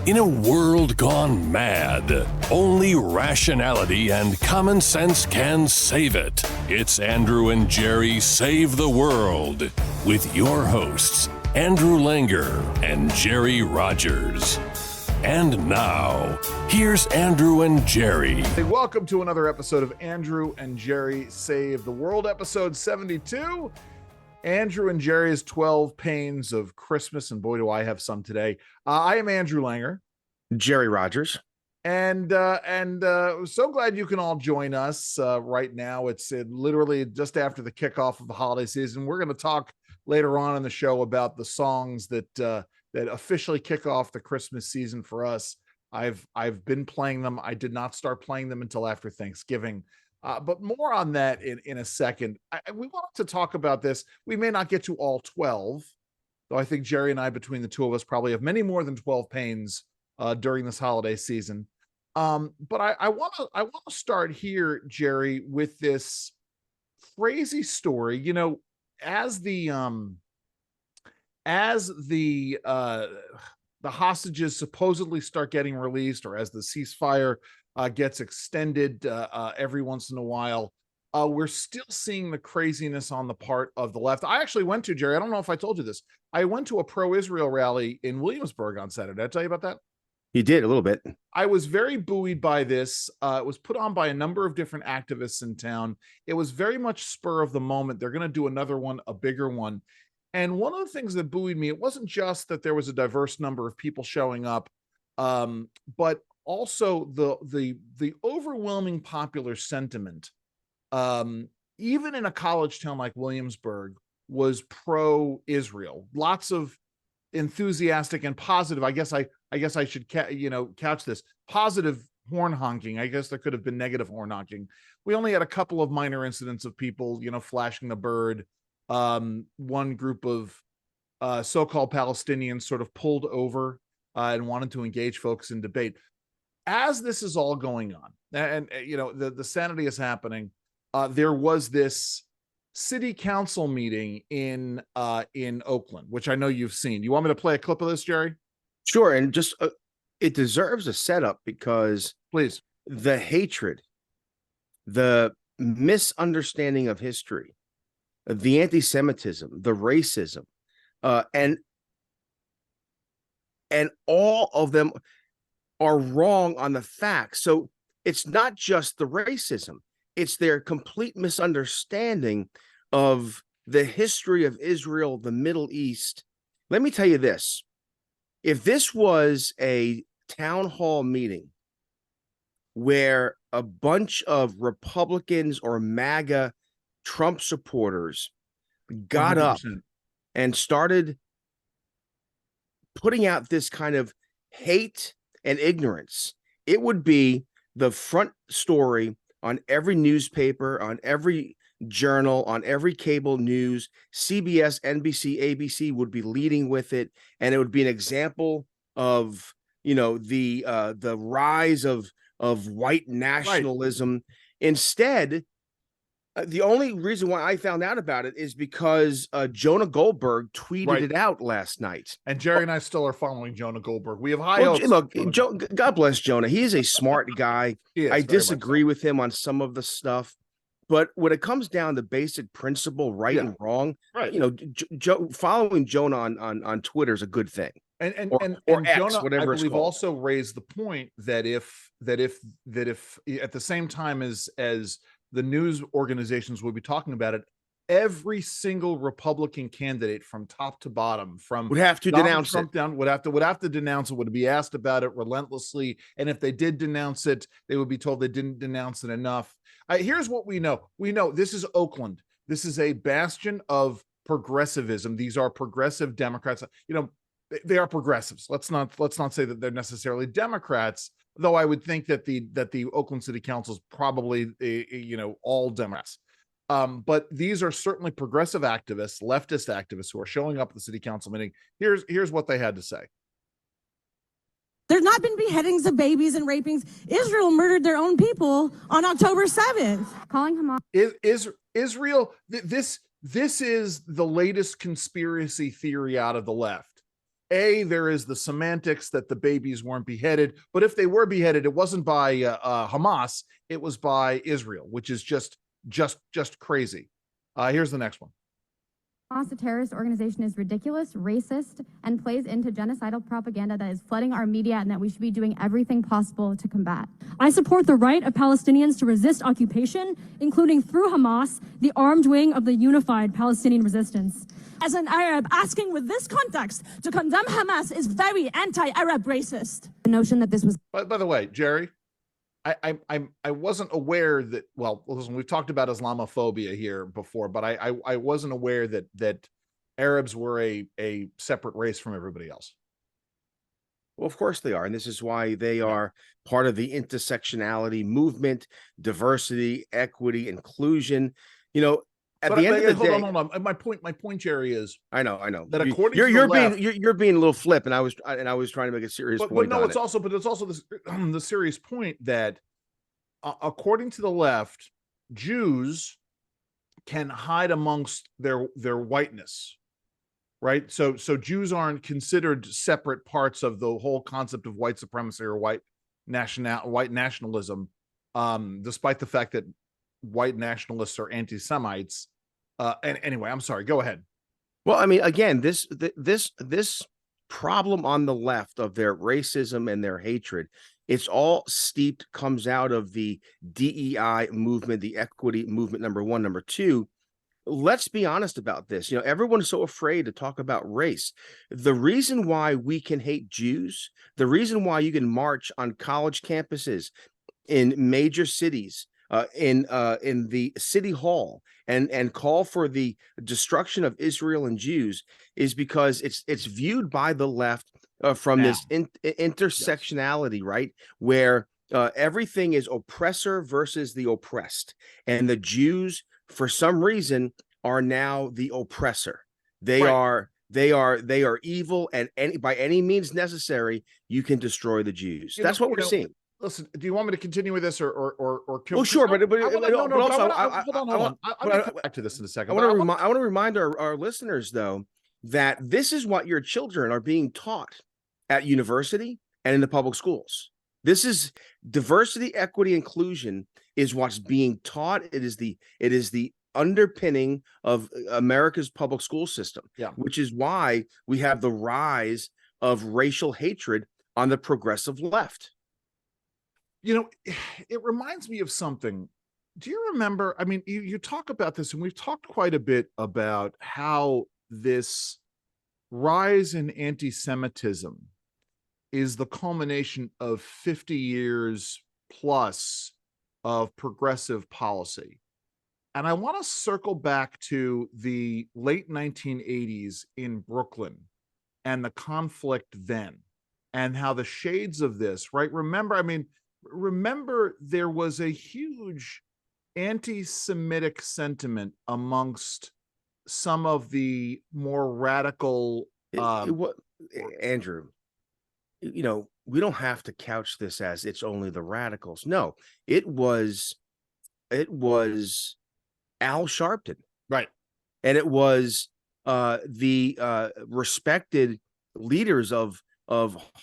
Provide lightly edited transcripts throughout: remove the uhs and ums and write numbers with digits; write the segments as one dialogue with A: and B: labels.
A: In a world gone mad, only rationality and common sense can save it. It's Andrew and Jerry Save the World with your hosts, Andrew Langer and Jerry Rogers. And now, here's Andrew and Jerry.
B: Hey, welcome to another episode of Andrew and Jerry Save the World, episode 72. Andrew and Jerry's 12 Pains of Christmas, and boy, do I have some today. I am Andrew Langer.
C: Jerry Rogers.
B: And so glad you can all join us right now. It's literally just after the kickoff of the holiday season. We're going to talk later on in the show about the songs that officially kick off the Christmas season for us. I've been playing them. I did not start playing them until after Thanksgiving. But more on that in a second. We wanted to talk about this. We may not get to all 12, though I think Jerry and I, between the two of us, probably have many more than 12 pains during this holiday season. But I want to start here, Jerry, with this crazy story. You know, as the hostages supposedly start getting released, or as the ceasefire gets extended every once in a while, we're still seeing the craziness on the part of the left. I actually went to, Jerry, I don't know if I told you this, I went to a pro-Israel rally in Williamsburg on Saturday. Did I tell you about that?
C: You did a little bit.
B: I was very buoyed by this. It was put on by a number of different activists in town. It was very much spur of the moment. They're going to do another one, a bigger one. And one of the things that buoyed me, it wasn't just that there was a diverse number of people showing up, but also the overwhelming popular sentiment, even in a college town like Williamsburg, was pro-Israel. Lots of enthusiastic and positive. I guess I should couch this positive horn honking. I guess there could have been negative horn honking. We only had a couple of minor incidents of people, flashing the bird. One group of so-called Palestinians sort of pulled over and wanted to engage folks in debate. As this is all going on, and the sanity is happening, there was this city council meeting in Oakland, which I know you've seen. You want me to play a clip of this, Jerry?
C: Sure, and just it deserves a setup because
B: please,
C: the hatred, the misunderstanding of history, the anti-Semitism, the racism, and all of them are wrong on the facts. So it's not just the racism, it's their complete misunderstanding of the history of Israel, the Middle East. Let me tell you this. If this was a town hall meeting where a bunch of Republicans or MAGA Trump supporters got
B: 100%.
C: up and started putting out this kind of hate and ignorance, it would be the front story on every newspaper, on every journal, on every cable news. CBS, NBC, ABC would be leading with it, and it would be an example of the rise of white nationalism. Right. Instead, the only reason why I found out about it is because Jonah Goldberg tweeted it out last night.
B: And Jerry and I still are following Jonah Goldberg. We have high hopes.
C: Look, God bless Jonah. He is a smart guy. I disagree with him on some of the stuff, but when it comes down to basic principle, right and wrong, following Jonah on Twitter is a good thing.
B: And
C: X,
B: Jonah,
C: whatever
B: I believe,
C: it's called,
B: also raised the point that if at the same time as the news organizations will be talking about it, every single Republican candidate from top to bottom, from
C: would have to denounce it.
B: Would have to denounce it, would be asked about it relentlessly. And if they did denounce it, they would be told they didn't denounce it enough. Here's what we know. We know this is Oakland. This is a bastion of progressivism. These are progressive Democrats. They are progressives. Let's not say that they're necessarily Democrats, though I would think that the Oakland City Council is probably all Democrats. But these are certainly progressive activists, leftist activists who are showing up at the city council meeting. Here's what they had to say.
D: There's not been beheadings of babies and rapings. Israel murdered their own people on October 7th. Calling Hamas.
B: Israel, this is the latest conspiracy theory out of the left. there is the semantics that the babies weren't beheaded, but if they were beheaded, it wasn't by Hamas, it was by Israel, which is just crazy. Here's the next one.
E: Hamas, a terrorist organization, is ridiculous, racist, and plays into genocidal propaganda that is flooding our media and that we should be doing everything possible to combat.
F: I support the right of Palestinians to resist occupation, including through Hamas, the armed wing of the unified Palestinian resistance.
D: As an Arab, asking with this context to condemn Hamas is very anti-Arab racist.
E: The notion that this was...
B: By the way, Jerry, I wasn't aware that, well, listen, we've talked about Islamophobia here before, but I wasn't aware that Arabs were a separate race from everybody else.
C: Well, of course they are. And this is why they are part of the intersectionality movement, diversity, equity, inclusion. You know, at the end of the day,
B: hold on. My point, Jerry, is
C: I know
B: that according
C: you're
B: to the left,
C: you're being a little flip, and I was trying to make a serious point.
B: But no, it's also the serious point that according to the left, Jews can hide amongst their whiteness, right? So Jews aren't considered separate parts of the whole concept of white supremacy or white nationalism, despite the fact that white nationalists are anti-Semites. And anyway, I'm sorry. Go ahead.
C: Well, I mean, again, this problem on the left of their racism and their hatred, it's all steeped, comes out of the DEI movement, the equity movement, number one. Number two, let's be honest about this. You know, everyone's so afraid to talk about race. The reason why we can hate Jews, the reason why you can march on college campuses in major cities, in the city hall and call for the destruction of Israel and Jews is because it's viewed by the left from this intersectionality, right? Where everything is oppressor versus the oppressed, and the Jews, for some reason, are now the oppressor. They are evil, and by any means necessary, you can destrory the Jews. That's what we're seeing.
B: Listen, do you want me to continue with this or
C: well, sure, but also
B: hold on. I'll come back to this in a second.
C: I want to remind our listeners, though, that this is what your children are being taught at university and in the public schools. This is diversity, equity, inclusion is what's being taught. It is the underpinning of America's public school system, which is why we have the rise of racial hatred on the progressive left.
B: You know, it reminds me of something. Do you remember? I mean, you talk about this, and we've talked quite a bit about how this rise in anti-Semitism is the culmination of 50 years plus of progressive policy. And I want to circle back to the late 1980s in Brooklyn and the conflict then, and how the shades of this, right? Remember, there was a huge anti-Semitic sentiment amongst some of the more radical.
C: Andrew, you know, we don't have to couch this as it's only the radicals. No, it was Al Sharpton,
B: right?
C: And it was the respected leaders of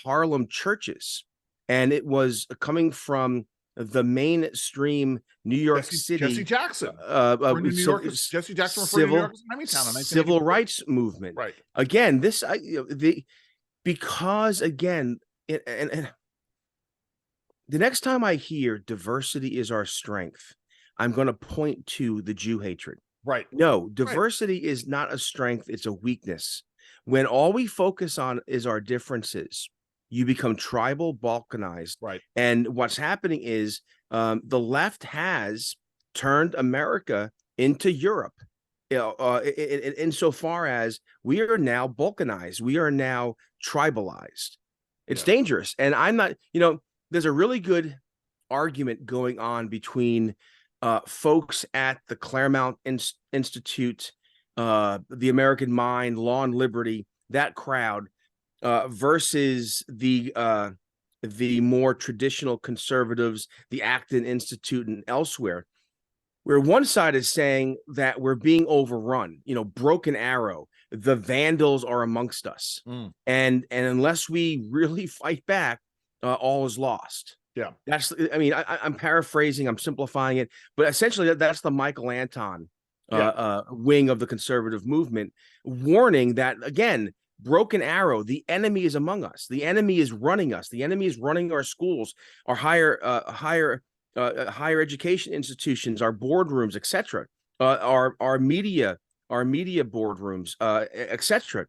C: Harlem churches. And it was coming from the mainstream New York City.
B: Jesse Jackson. Jesse Jackson
C: civil rights movement.
B: Right.
C: Again, because again, and the next time I hear diversity is our strength, I'm going to point to the Jew hatred.
B: Right.
C: No, diversity is not a strength. It's a weakness. When all we focus on is our differences, you become tribal, balkanized.
B: Right.
C: And what's happening is the left has turned America into Europe, insofar as we are now balkanized. We are now tribalized. It's dangerous. And I'm not, there's a really good argument going on between folks at the Claremont Institute, the American Mind, Law and Liberty, that crowd, versus the more traditional conservatives, the Acton Institute and elsewhere. where one side is saying that we're being overrun, Broken Arrow, the vandals are amongst us. And unless we really fight back, all is lost.
B: Yeah.
C: I'm paraphrasing, I'm simplifying it, but essentially that's the Michael Anton wing of the conservative movement, warning that, again, Broken Arrow, the enemy is among us. The enemy is running us. The enemy is running our schools, our higher education institutions, our boardrooms, etc., our media boardrooms, etc.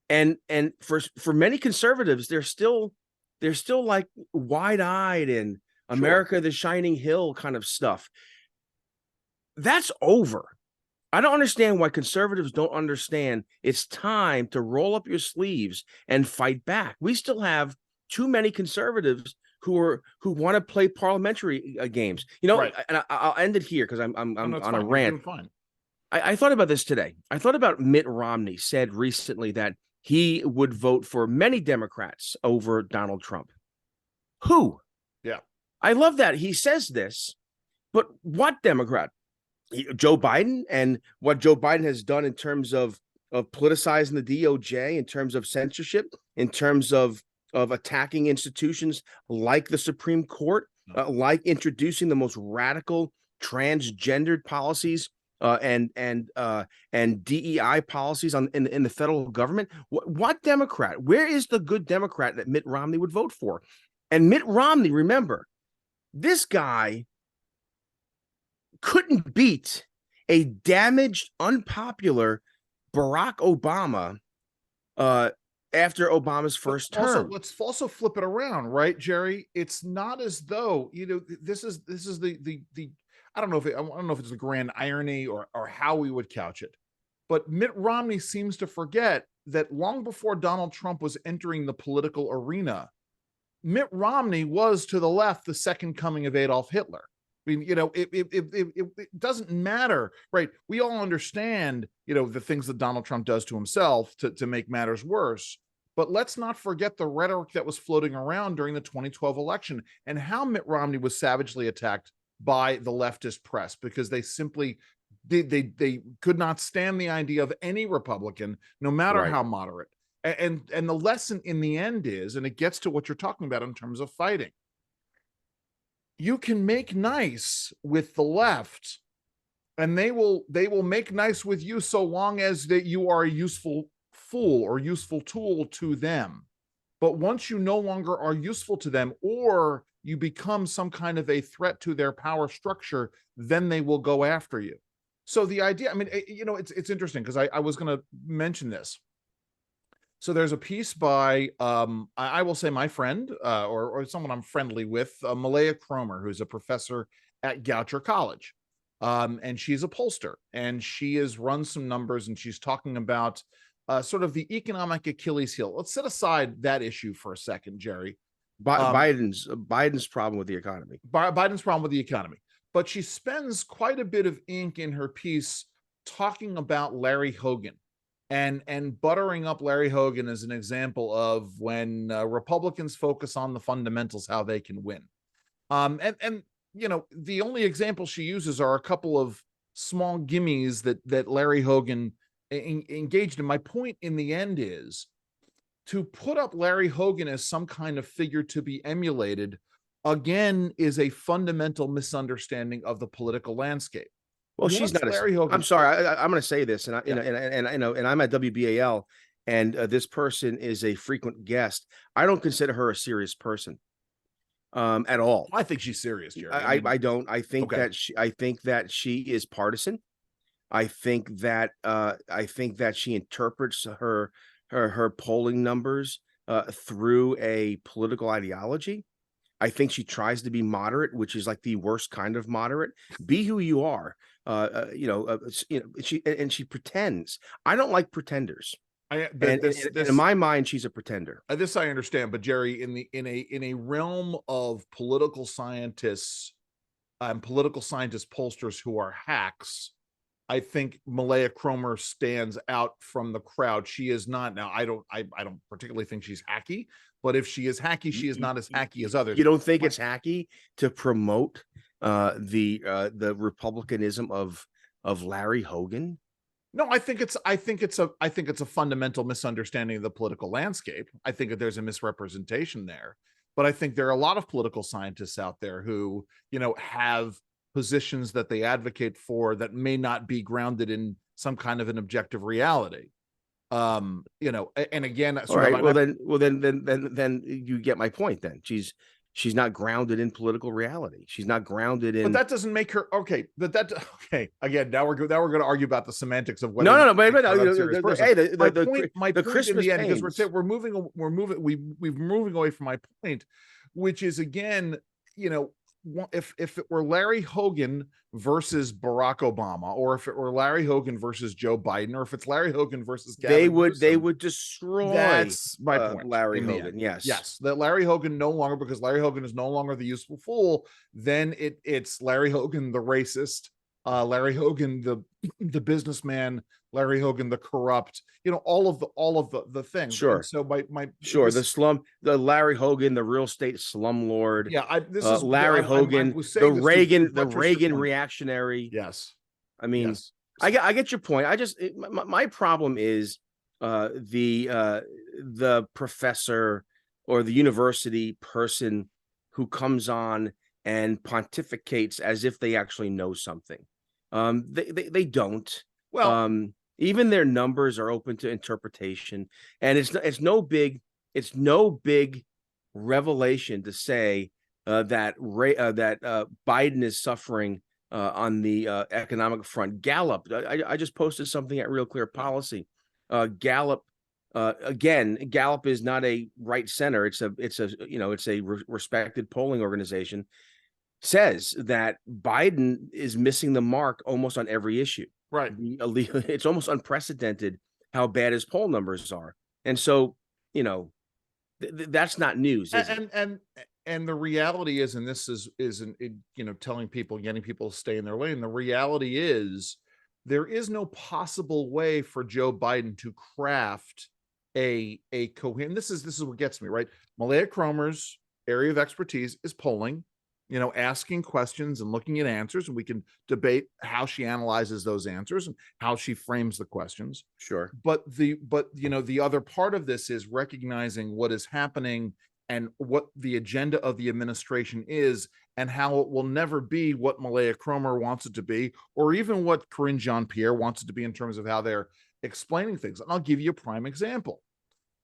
C: And for many conservatives, they're still like wide-eyed and America, the shining hill kind of stuff. That's over. I don't understand why conservatives don't understand it's time to roll up your sleeves and fight back. We still have too many conservatives who want to play parliamentary games. Right. And I'll end it here because I'm on a rant. I thought about this today. I thought about Mitt Romney said recently that he would vote for many Democrats over Donald Trump. Who?
B: Yeah.
C: I love that he says this, but what Democrat? Joe Biden, and what Joe Biden has done in terms of politicizing the DOJ, in terms of censorship, in terms of attacking institutions like the Supreme Court, like introducing the most radical transgendered policies and DEI policies in the federal government. What Democrat? Where is the good Democrat that Mitt Romney would vote for? And Mitt Romney, remember, this guy couldn't beat a damaged, unpopular Barack Obama after Obama's first term.
B: Let's also flip it around, right, Jerry? It's not as though, this is the I don't know if it's the grand irony or how we would couch it, but Mitt Romney seems to forget that long before Donald Trump was entering the political arena, Mitt Romney was, to the left, the second coming of Adolf Hitler. I mean, it doesn't matter, right? We all understand, the things that Donald Trump does to himself to make matters worse. But let's not forget the rhetoric that was floating around during the 2012 election and how Mitt Romney was savagely attacked by the leftist press because they simply they could not stand the idea of any Republican, no matter how moderate. And the lesson in the end is, and it gets to what you're talking about in terms of fighting, you can make nice with the left and they will make nice with you so long as that you are a useful fool or useful tool to them. But once you no longer are useful to them, or you become some kind of a threat to their power structure, then they will go after you. So the idea, it's interesting because I was going to mention this. So there's a piece by, I will say my friend, or someone I'm friendly with, Malaya Cromer, who's a professor at Goucher College. And she's a pollster, and she has run some numbers, and she's talking about sort of the economic Achilles heel. Let's set aside that issue for a second, Jerry.
C: Biden's problem with the economy.
B: Biden's problem with the economy. But she spends quite a bit of ink in her piece talking about Larry Hogan. And buttering up Larry Hogan as an example of when Republicans focus on the fundamentals, how they can win. And the only example she uses are a couple of small gimmies that Larry Hogan engaged in. My point in the end is to put up Larry Hogan as some kind of figure to be emulated, again, is a fundamental misunderstanding of the political landscape.
C: Well, she's not Larry Hogan. I'm sorry. I'm going to say this, and I'm at WBAL, and this person is a frequent guest. I don't consider her a serious person, at all.
B: I think she's serious, Jerry.
C: I don't. I think that she is partisan. I think that she interprets her polling numbers through a political ideology. I think she tries to be moderate, which is like the worst kind of moderate. Be who you are. She pretends. I don't like pretenders. In my mind, she's a pretender.
B: This I understand, but Jerry, in a realm of political scientists and political scientist pollsters who are hacks, I think Malaya Cromer stands out from the crowd. She is not. Now, I don't particularly think she's hacky, but if she is hacky, she is not as hacky as others.
C: You don't think it's hacky to promote the republicanism of Larry Hogan?
B: No, I think it's a fundamental misunderstanding of the political landscape. I think that there's a misrepresentation there, but I think there are a lot of political scientists out there who, have positions that they advocate for that may not be grounded in some kind of an objective reality. And again,
C: All right. Then you get my point. Then she's not grounded in political reality. She's not grounded in.
B: But that doesn't make her okay. Again, now we're going to argue about the semantics of whether.
C: No.
B: But
C: My
B: point
C: Christmas
B: in the end,
C: pains.
B: because we're moving away from my point, which is again, if it were Larry Hogan versus Barack Obama, or if it were Larry Hogan versus Joe Biden, or if it's Larry Hogan versus Gavin
C: they would destroy.
B: That's my point.
C: Larry Hogan, yes,
B: that Larry Hogan no longer, because Larry Hogan is no longer the useful fool. Then it's Larry Hogan the racist, Larry Hogan the businessman, Larry Hogan the corrupt. All of the things.
C: Sure.
B: And so
C: the Larry Hogan, the real estate slumlord.
B: Yeah, this is
C: Larry Hogan, the Reagan reactionary.
B: Yes.
C: I mean,
B: yes.
C: I get your point. My problem is the professor or the university person who comes on and pontificates as if they actually know something. They don't.
B: Well,
C: even their numbers are open to interpretation, and it's no big revelation to say that Biden is suffering on the economic front. Gallup, I just posted something at Real Clear Policy. Gallup, again, Gallup is not a right center. It's a respected polling organization. Says that Biden is missing the mark almost on every issue.
B: Right.
C: It's almost unprecedented how bad his poll numbers are. And so, that's not news.
B: And the reality is, and this is telling people, getting people to stay in their lane. The reality is there is no possible way for Joe Biden to craft a coherent. This is what gets me, right? Malaya Cromer's area of expertise is polling, asking questions and looking at answers, and we can debate how she analyzes those answers and how she frames the questions.
C: Sure.
B: But the other part of this is recognizing what is happening and what the agenda of the administration is, and how it will never be what Malaya Cromer wants it to be, or even what Karine Jean-Pierre wants it to be in terms of how they're explaining things. And I'll give you a prime example.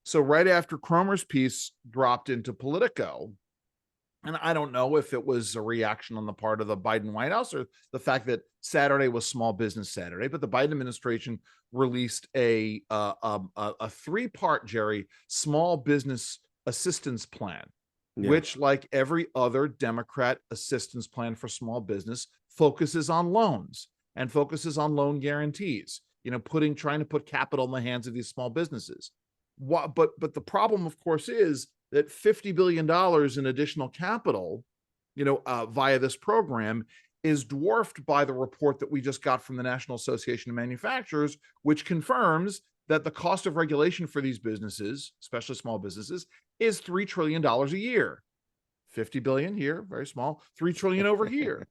B: So right after Cromer's piece dropped into Politico, and I don't know if it was a reaction on the part of the Biden White House or the fact that Saturday was Small Business Saturday, but the Biden administration released a 3-part, Jerry, small business assistance plan, which, like every other Democrat assistance plan for small business, focuses on loans and focuses on loan guarantees, trying to put capital in the hands of these small businesses. But the problem, of course, is that $50 billion in additional capital, via this program, is dwarfed by the report that we just got from the National Association of Manufacturers, which confirms that the cost of regulation for these businesses, especially small businesses, is $3 trillion a year. 50 billion here, very small, 3 trillion over here.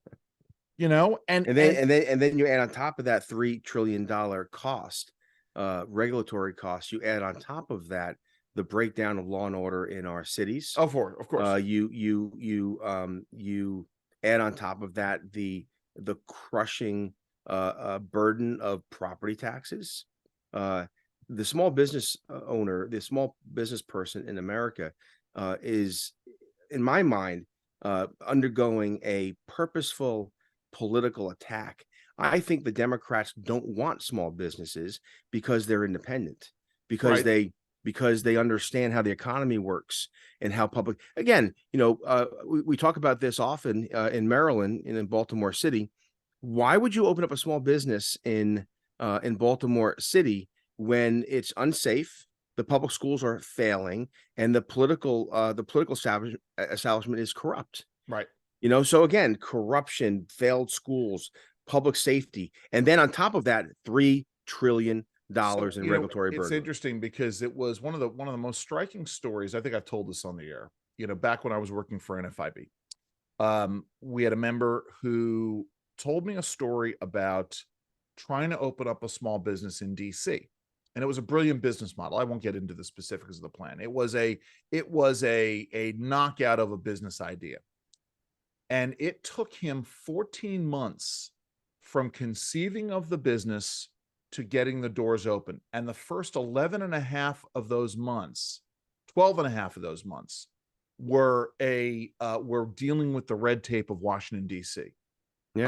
B: And
C: then you add on top of that $3 trillion cost, regulatory costs, you add on top of that the breakdown of law and order in our cities.
B: Of course.
C: You add on top of that the crushing burden of property taxes. The small business owner, the small business person in America is, in my mind, undergoing a purposeful political attack. I think the Democrats don't want small businesses because they're independent, because they understand how the economy works and how public. Again, we talk about this often in Maryland and in Baltimore City. Why would you open up a small business in Baltimore City when it's unsafe, the public schools are failing, and the political establishment is corrupt?
B: Right.
C: So again, corruption, failed schools, public safety, and then on top of that, $3 trillion in regulatory burden.
B: It's interesting because it was one of the most striking stories. I think I've told this on the air, back when I was working for NFIB. we had a member who told me a story about trying to open up a small business in DC. And it was a brilliant business model. I won't get into the specifics of the plan. It was a knockout of a business idea. And it took him 14 months from conceiving of the business to getting the doors open. And the first 11 and a half of those months, 12 and a half of those months were dealing with the red tape of Washington, D.C.
C: Yeah.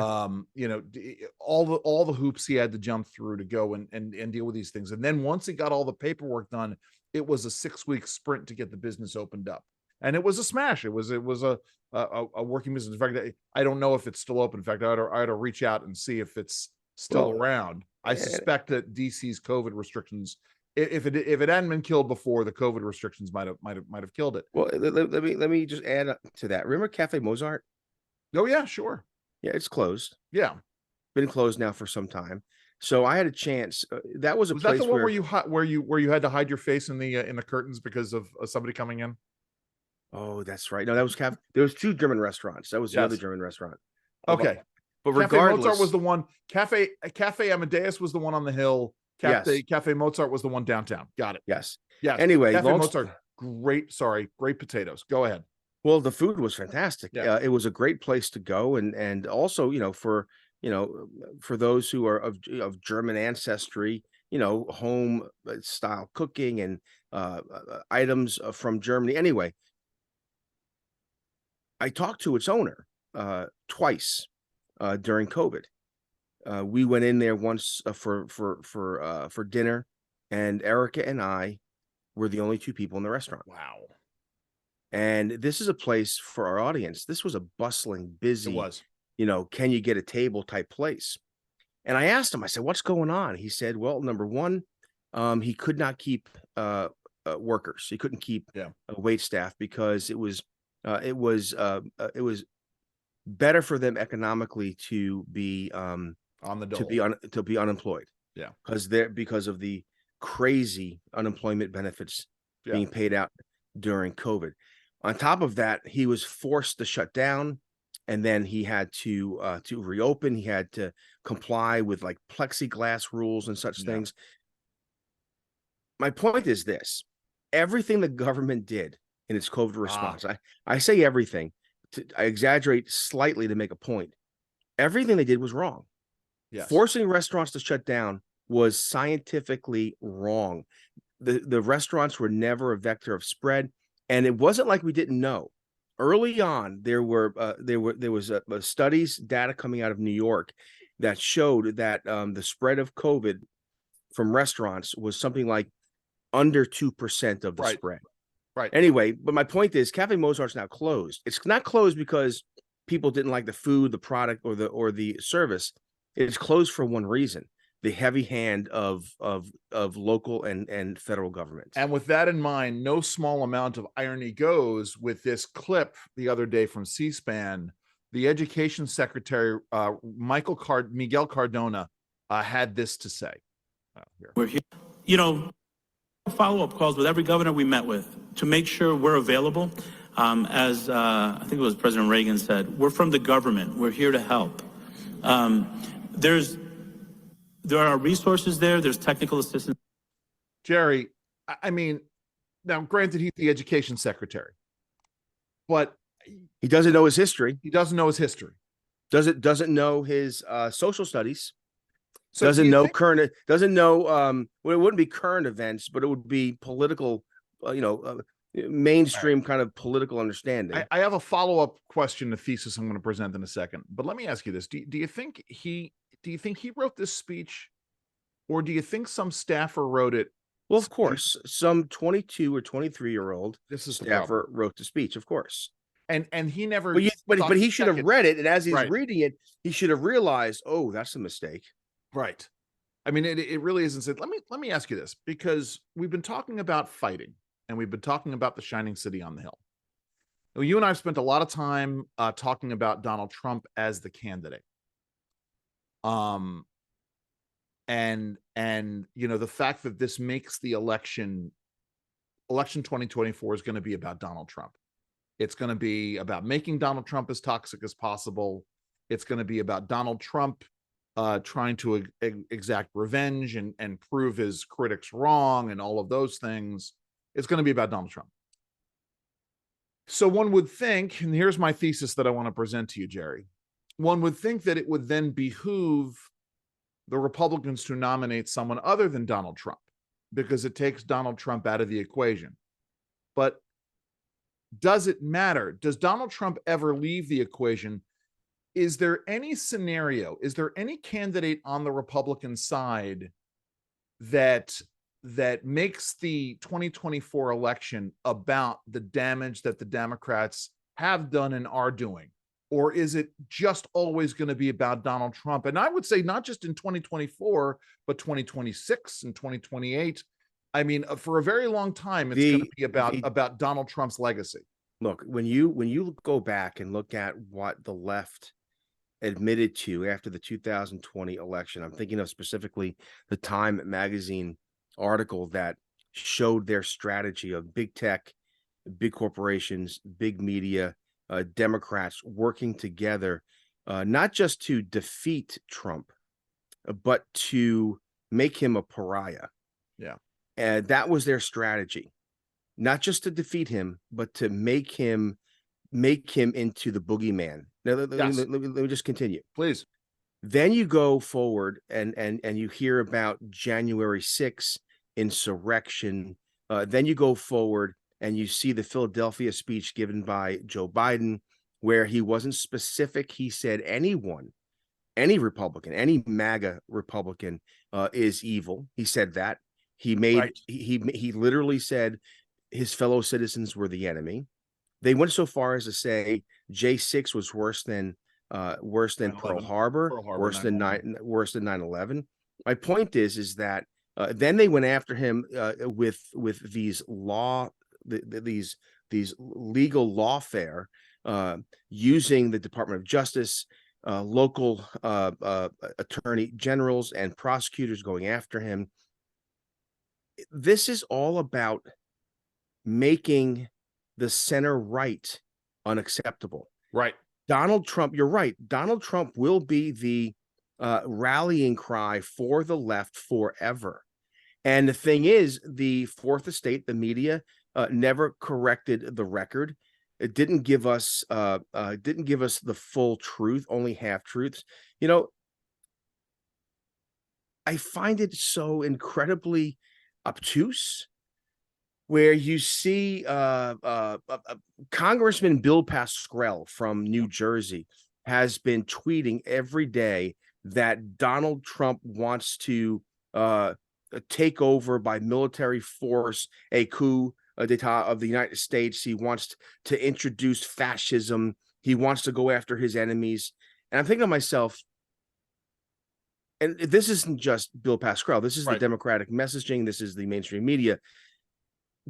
B: All the hoops he had to jump through to go and deal with these things. And then once he got all the paperwork done, it was a 6-week sprint to get the business opened up. And it was a smash. It was a working business. In fact, I don't know if it's still open. In fact, I had to reach out and see if it's still around. I suspect that DC's COVID restrictions, if it hadn't been killed before, the COVID restrictions might have killed it.
C: Well, let me just add to that. Remember Cafe Mozart?
B: Oh yeah, sure.
C: Yeah, it's closed.
B: Yeah,
C: been closed now for some time. So I had a chance. That was a place
B: that the one where you had to hide your face in the curtains because of somebody coming in?
C: Oh, that's right. No, that was there was 2 German restaurants. That was the other German restaurant.
B: Okay.
C: But regardless,
B: Cafe Mozart was the one. Cafe Amadeus was the one on the hill. Cafe Mozart was the one downtown. Got it.
C: Yes.
B: Yes.
C: Anyway,
B: Cafe Mozart, great potatoes. Go ahead.
C: Well, the food was fantastic.
B: Yeah.
C: It was a great place to go, and also, for those who are of German ancestry, home style cooking and items from Germany. Anyway, I talked to its owner twice during COVID. We went in there once for dinner, and Erica and I were the only 2 people in the restaurant.
B: Wow.
C: And this is a place for our audience. This was a bustling, busy,
B: It was.
C: Can you get a table type place? And I asked him, I said, what's going on? He said, well, number one, he could not keep workers. He couldn't keep wait staff because it was better for them economically to be on the dole. to be unemployed.
B: Yeah.
C: Because of the crazy unemployment benefits being paid out during COVID. On top of that, he was forced to shut down, and then he had to reopen. He had to comply with like plexiglass rules and such things. My point is this: everything the government did in its COVID response, I say everything, I exaggerate slightly to make a point. Everything they did was wrong.
B: Yes.
C: Forcing restaurants to shut down was scientifically wrong. The restaurants were never a vector of spread. And it wasn't like we didn't know. Early on, there was studies, data coming out of New York that showed that the spread of COVID from restaurants was something like under 2% of the spread.
B: Right.
C: Anyway, but my point is, Cafe Mozart's now closed. It's not closed because people didn't like the food, the product, or the service. It's closed for one reason: the heavy hand of local and federal governments.
B: And with that in mind, no small amount of irony goes with this clip the other day from C-SPAN. The Education Secretary, Miguel Cardonas, had this to say.
G: We're here, follow-up calls with every governor we met with to make sure we're available. As I think it was President Reagan said, we're from the government. We're here to help. There are resources there. There's technical assistance.
B: Jerry, I mean, now granted, he's the Education Secretary, but
C: he doesn't know his history.
B: He doesn't know his history.
C: Doesn't know his social studies.
B: So
C: doesn't know current. Doesn't know. Well, it wouldn't be current events, but it would be political. Mainstream kind of political understanding.
B: I have a follow-up question, the thesis I'm going to present in a second, but let me ask you this: Do you think he wrote this speech, or do you think some staffer wrote it?
C: Well, of course, some 22 or 23-year-old staffer wrote the speech, of course.
B: And he never.
C: But he should have read it, and as he's reading it, he should have realized, oh, that's a mistake.
B: Right. I mean, it really isn't. Let me ask you this, because we've been talking about fighting, and we've been talking about the shining city on the hill. Now, you and I have spent a lot of time talking about Donald Trump as the candidate. And the fact that this makes the election 2024 is going to be about Donald Trump. It's going to be about making Donald Trump as toxic as possible. It's going to be about Donald Trump trying to exact revenge and prove his critics wrong and all of those things. It's going to be about Donald Trump. So one would think, and here's my thesis that I want to present to you, Jerry. One would think that it would then behoove the Republicans to nominate someone other than Donald Trump, because it takes Donald Trump out of the equation. But does it matter? Does Donald Trump ever leave the equation? Is there any scenario, is there any candidate on the Republican side that makes the 2024 election about the damage that the Democrats have done and are doing? Or is it just always going to be about Donald Trump? And I would say not just in 2024, but 2026 and 2028. I mean, for a very long time, it's going to be about Donald Trump's legacy.
C: Look, when you go back and look at what the left admitted to after the 2020 election, I'm thinking of specifically the Time magazine article that showed their strategy of big tech, big corporations, big media, Democrats working together, not just to defeat Trump, but to make him a pariah.
B: Yeah.
C: And that was their strategy, not just to defeat him, but to make him into the boogeyman. Now, let me just continue,
B: please.
C: Then you go forward and you hear about January 6th insurrection. Then you go forward and you see the Philadelphia speech given by Joe Biden, where he wasn't specific. He said anyone, any Republican, any MAGA Republican is evil. He said that. He made he literally said his fellow citizens were the enemy. They went so far as to say J6 was worse than Pearl Harbor, worse than 9/11. My point is that then they went after him with these legal lawfare, using the Department of Justice, local attorney generals and prosecutors going after him. This is all about making the center right unacceptable.
B: Right.
C: Donald Trump, you're right. Donald Trump will be the rallying cry for the left forever. And the thing is, the fourth estate, the media, never corrected the record. It didn't give us the full truth, only half truths. You know, I find it so incredibly obtuse, where you see Congressman Bill Pascrell from New Jersey has been tweeting every day that Donald Trump wants to take over by military force a coup d'etat of the United States. He wants to introduce fascism. He wants to go after his enemies. And I'm thinking to myself, and this isn't just Bill Pascrell, this is the Democratic messaging, this is the mainstream media.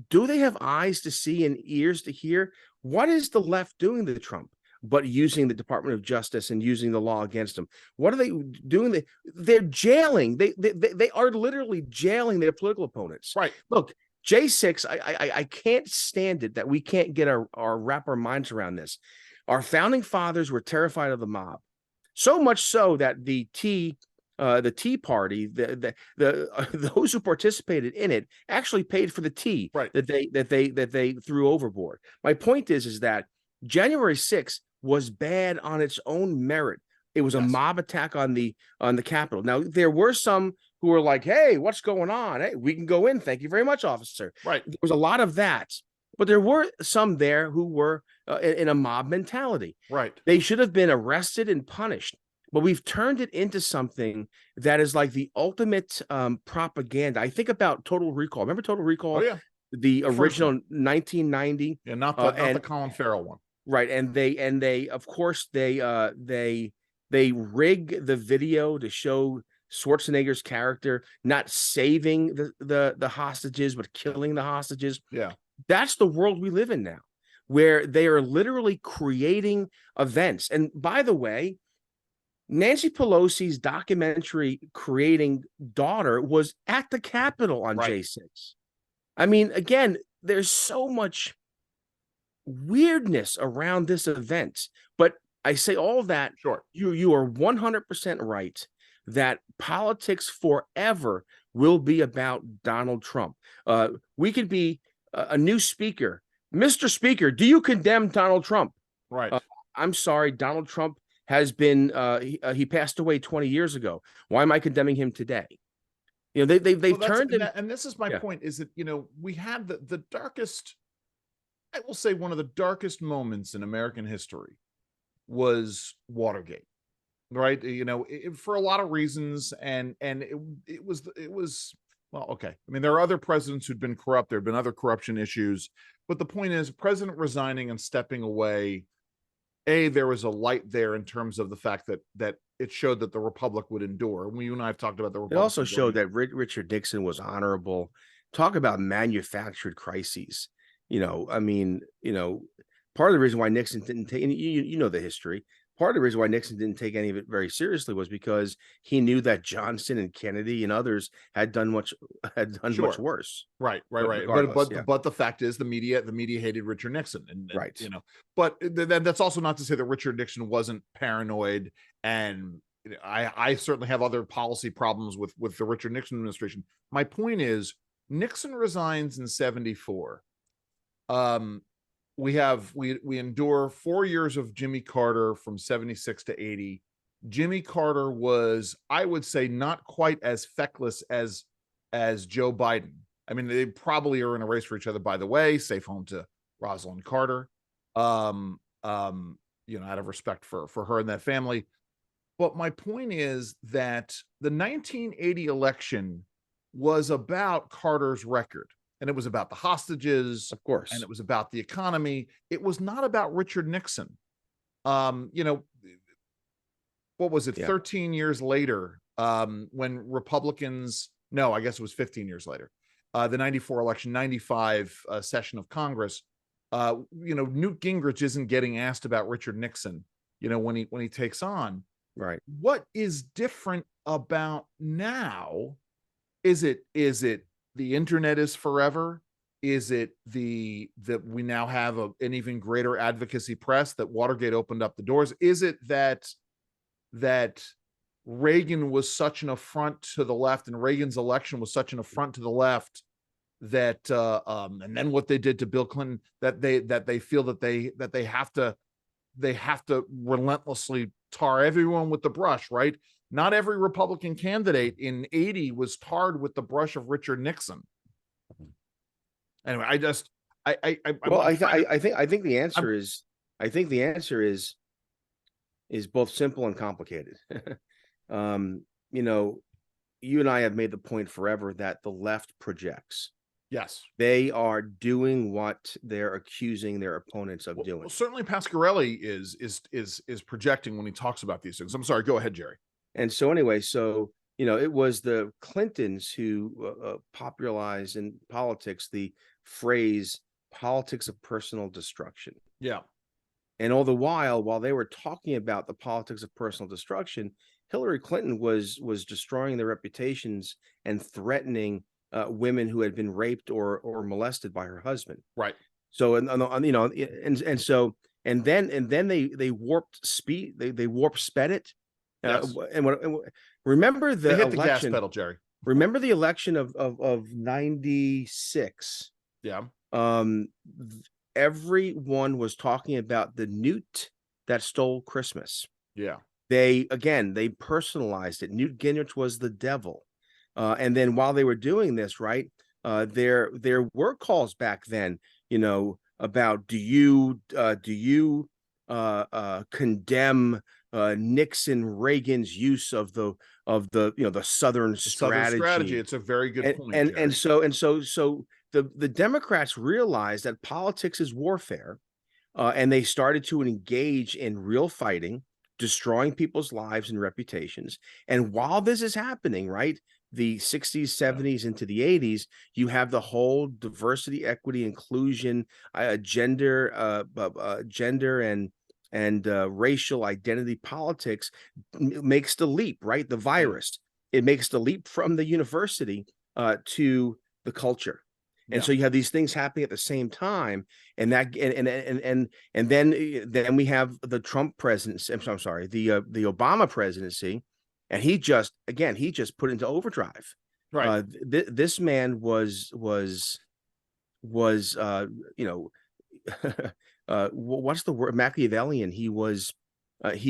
C: Do they have eyes to see and ears to hear? What is the left doing to Trump but using the Department of Justice and using the law against him? What are they doing? They're jailing. They are literally jailing their political opponents.
B: Right.
C: Look, J6, I can't stand it that we can't get wrap our minds around this. Our founding fathers were terrified of the mob, so much so that the Tea Party, those who participated in it actually paid for the tea that they threw overboard. My point is that January 6th was bad on its own merit. It was a mob attack on the Capitol. Now, there were some who were like, "Hey, what's going on? Hey, we can go in. Thank you very much, officer."
B: Right.
C: There was a lot of that, but there were some there who were in a mob mentality.
B: Right.
C: They should have been arrested and punished. But we've turned it into something that is like the ultimate propaganda. I think about Total Recall. Remember Total Recall?
B: Oh, yeah.
C: The original 1990.
B: Yeah, not the Colin Farrell one.
C: Right. And they of course they rig the video to show Schwarzenegger's character not saving the hostages, but killing the hostages.
B: Yeah.
C: That's the world we live in now, where they are literally creating events. And by the way, Nancy Pelosi's documentary creating daughter was at the Capitol on J6. I mean, again, there's so much weirdness around this event. But I say all of that.
B: Sure.
C: You are 100% right that politics forever will be about Donald Trump. We could be a new speaker. Mr. Speaker, do you condemn Donald Trump?
B: Right.
C: I'm sorry, Donald Trump has been, he passed away 20 years ago. Why am I condemning him today? You know, they've turned him.
B: And this is my point, is that, you know, we had the darkest, I will say one of the darkest moments in American history was Watergate, right? You know, for a lot of reasons, and it was, well, okay. I mean, there are other presidents who'd been corrupt. There have been other corruption issues, but the point is, president resigning and stepping away, there was a light there in terms of the fact that it showed that the republic would endure. And you and I have talked about the republic.
C: It also showed that Richard Nixon was honorable. Talk about manufactured crises. You know, I mean, you know, part of the reason why Nixon didn't take, and you know the history, part of the reason why Nixon didn't take any of it very seriously was because he knew that Johnson and Kennedy and others had done much worse.
B: Right. But the fact is, the media hated Richard Nixon, and
C: right.
B: You know, but that's also not to say that Richard Nixon wasn't paranoid. And I certainly have other policy problems with the Richard Nixon administration. My point is, Nixon resigns in 1974. We endure 4 years of Jimmy Carter from 1976 to 1980. Jimmy Carter was, I would say, not quite as feckless as Joe Biden. I mean, they probably are in a race for each other, by the way. Safe home to Rosalind Carter. You know, out of respect for her and that family. But my point is that the 1980 election was about Carter's record. And it was about the hostages,
C: of course,
B: and it was about the economy. It was not about Richard Nixon. You know, what was it? 13 years later, when Republicans, no, I guess it was 15 years later, the 94 election, 95 session of Congress, you know, Newt Gingrich isn't getting asked about Richard Nixon, you know, when he takes on.
C: Right.
B: What is different about now? Is it the internet is forever? Is it that we now have an even greater advocacy press, that Watergate opened up the doors? Is it that Reagan was such an affront to the left, and Reagan's election was such an affront to the left, that and then what they did to Bill Clinton, that they feel that they have to relentlessly tar everyone with the brush, right? Not every Republican candidate in 1980 was tarred with the brush of Richard Nixon. Anyway, I think
C: the answer is both simple and complicated. You know, you and I have made the point forever that the left projects.
B: Yes,
C: they are doing what they're accusing their opponents of doing.
B: Well, certainly Pasquarelli is projecting when he talks about these things. I'm sorry, go ahead, Jerry.
C: And so anyway, you know, it was the Clintons who popularized in politics the phrase "politics of personal destruction."
B: Yeah.
C: And all the while they were talking about the politics of personal destruction, Hillary Clinton was destroying their reputations and threatening women who had been raped or molested by her husband.
B: Right.
C: So, and you know, and then they warped speed. They warp sped it.
B: Yes.
C: Remember the
B: they hit
C: election,
B: the gas pedal, Jerry.
C: Remember the election of 96.
B: Yeah.
C: Everyone was talking about the newt that stole Christmas.
B: Yeah.
C: They personalized it. Newt Gingrich was the devil. And then while they were doing this, right, there were calls back then, you know, about do you condemn Nixon Reagan's use of the you know the Southern strategy.
B: It's a very good point.
C: And so the Democrats realized that politics is warfare, and they started to engage in real fighting, destroying people's lives and reputations. And while this is happening, right, the 60s, 70s into the 80s, you have the whole diversity, equity, inclusion, gender and racial identity politics makes the leap, right? The virus, it makes the leap from the university to the culture. And so you have these things happening at the same time, and that and then we have the Trump presidency. I'm sorry, the Obama presidency, and he just put into overdrive.
B: Right.
C: This man was what's the word? Machiavellian. He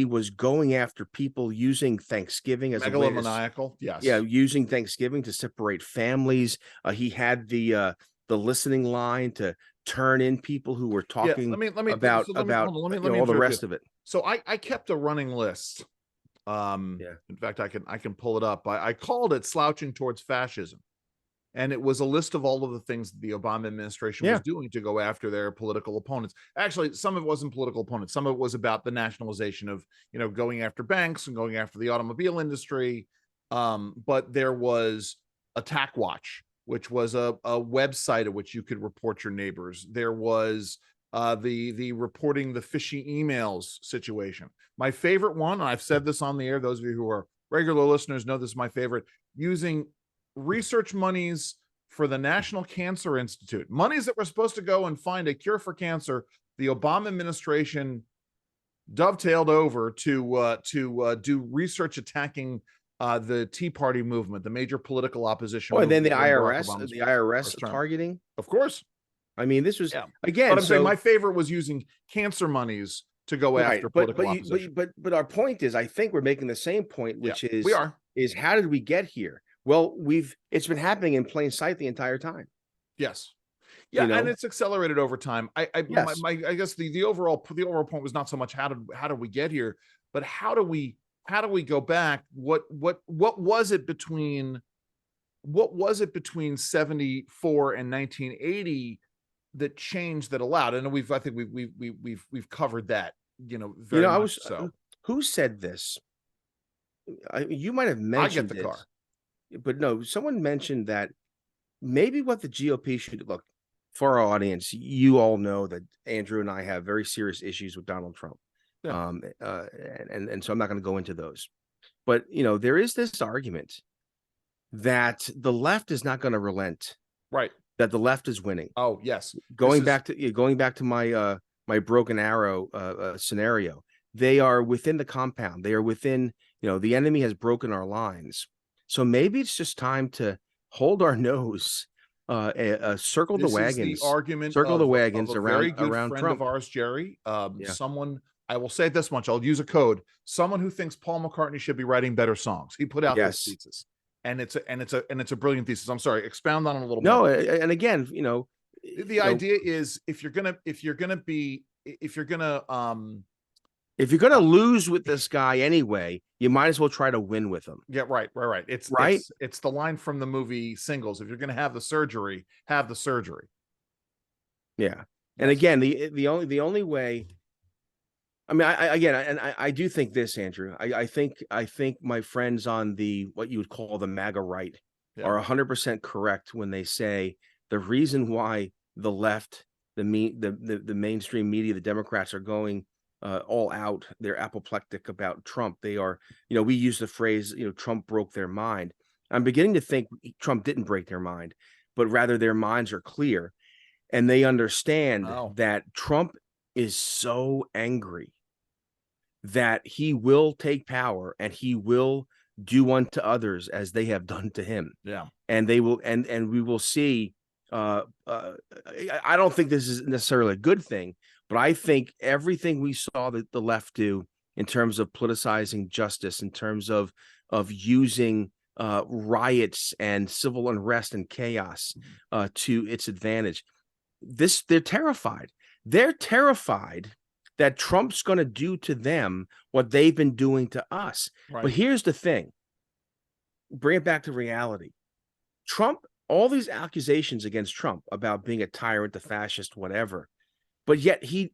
C: was going after people using Thanksgiving as a way
B: megalomaniacal. Yes.
C: Yeah, using Thanksgiving to separate families. He had the listening line to turn in people who were talking about all the rest of it.
B: So I kept a running list. In fact, I can pull it up. I called it Slouching Towards Fascism. And it was a list of all of the things that the Obama administration was doing to go after their political opponents. Actually, some of it wasn't political opponents. Some of it was about the nationalization of, going after banks and going after the automobile industry. But there was Attack Watch, which was a website at which you could report your neighbors. There was the reporting the fishy emails situation. My favorite one, and I've said this on the air, those of you who are regular listeners know this is my favorite, using research monies for the National Cancer Institute, monies that were supposed to go and find a cure for cancer. The Obama administration dovetailed over to do research attacking the Tea Party movement, the major political opposition.
C: And then the IRS targeting,
B: of course.
C: I mean, this was again.
B: But I'm saying my favorite was using cancer monies to go after political opposition.
C: But our point is, I think we're making the same point, which is
B: we are.
C: Is how did we get here? Well, it's been happening in plain sight the entire time.
B: Yes. Yeah, and it's accelerated over time. I guess the overall point was not so much how did we get here, but how do we go back? What was it between 74 and 1980 that changed, that allowed? And I think we've covered that, very much so.
C: Who said this? You might have mentioned
B: I get the car.
C: But no, someone mentioned that maybe what the GOP should look for. Our audience, you all know that Andrew and I have very serious issues with Donald Trump.
B: Yeah.
C: And so I'm not going to go into those. But, there is this argument that the left is not going to relent.
B: Right.
C: That the left is winning.
B: Oh, yes.
C: Going back to my my Broken Arrow scenario, they are within the compound. They are within, the enemy has broken our lines. So maybe it's just time to hold our nose, circle the wagons.
B: The argument
C: circle the wagons
B: of a
C: around
B: very good friend
C: Trump.
B: Of ours, Jerry. Someone, I will say this much. I'll use a code. Someone who thinks Paul McCartney should be writing better songs. He put out this thesis, and it's a brilliant thesis. I'm sorry. Expound on it a little more.
C: No, and again,
B: the idea is if you're gonna
C: lose with this guy anyway, you might as well try to win with him.
B: Yeah, right. It's the line from the movie Singles. If you're going to have the surgery, have the surgery.
C: Yeah, and again, the only way. I mean, I do think this, Andrew. I think my friends on what you would call the MAGA right are 100% correct when they say the reason why the left, the mainstream media, the Democrats are going all out. They're apoplectic about Trump. They are, we use the phrase, Trump broke their mind. I'm beginning to think Trump didn't break their mind, but rather their minds are clear and they understand that Trump is so angry that he will take power and he will do unto others as they have done to him.
B: Yeah.
C: And they will, and we will see, I don't think this is necessarily a good thing, but I think everything we saw that the left do in terms of politicizing justice, in terms of using riots and civil unrest and chaos to its advantage, they're terrified. They're terrified that Trump's going to do to them what they've been doing to us. Right. But here's the thing. Bring it back to reality. Trump, all these accusations against Trump about being a tyrant, a fascist, whatever, but yet he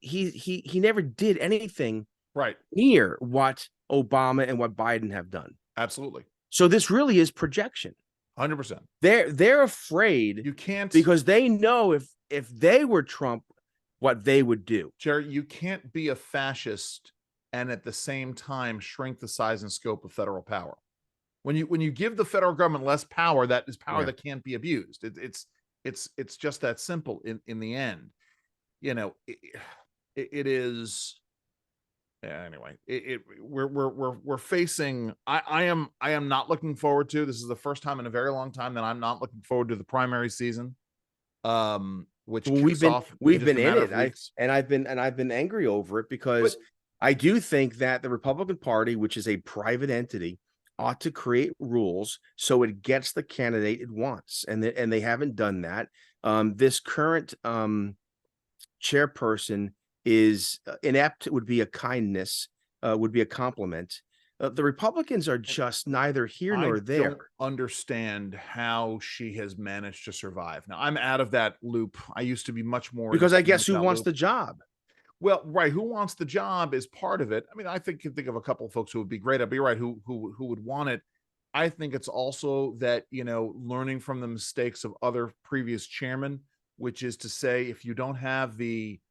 C: never did anything near what Obama and what Biden have done.
B: Absolutely.
C: So this really is projection.
B: 100%.
C: They're afraid.
B: You can't,
C: because they know if they were Trump, what they would do.
B: Jerry, you can't be a fascist and at the same time shrink the size and scope of federal power. When you give the federal government less power, that is power that can't be abused. It's just that simple in the end. You know, it is. Anyway, we're facing. I am not looking forward to. This is the first time in a very long time that I'm not looking forward to the primary season. Which
C: Well, we've been in it. I've been angry over it because I do think that the Republican Party, which is a private entity, ought to create rules so it gets the candidate it wants, and they haven't done that. This current chairperson is inept. Would be a kindness, would be a compliment. The Republicans are just neither here nor there. I don't
B: understand how she has managed to survive. Now, I'm out of that loop. I used to be much more,
C: because I guess who wants the job?
B: Well, right, who wants the job is part of it. I mean, I can think of a couple of folks who would be great. I'd be right, who would want it. I think it's also that, you know, learning from the mistakes of other previous chairmen, which is to say, if you don't have the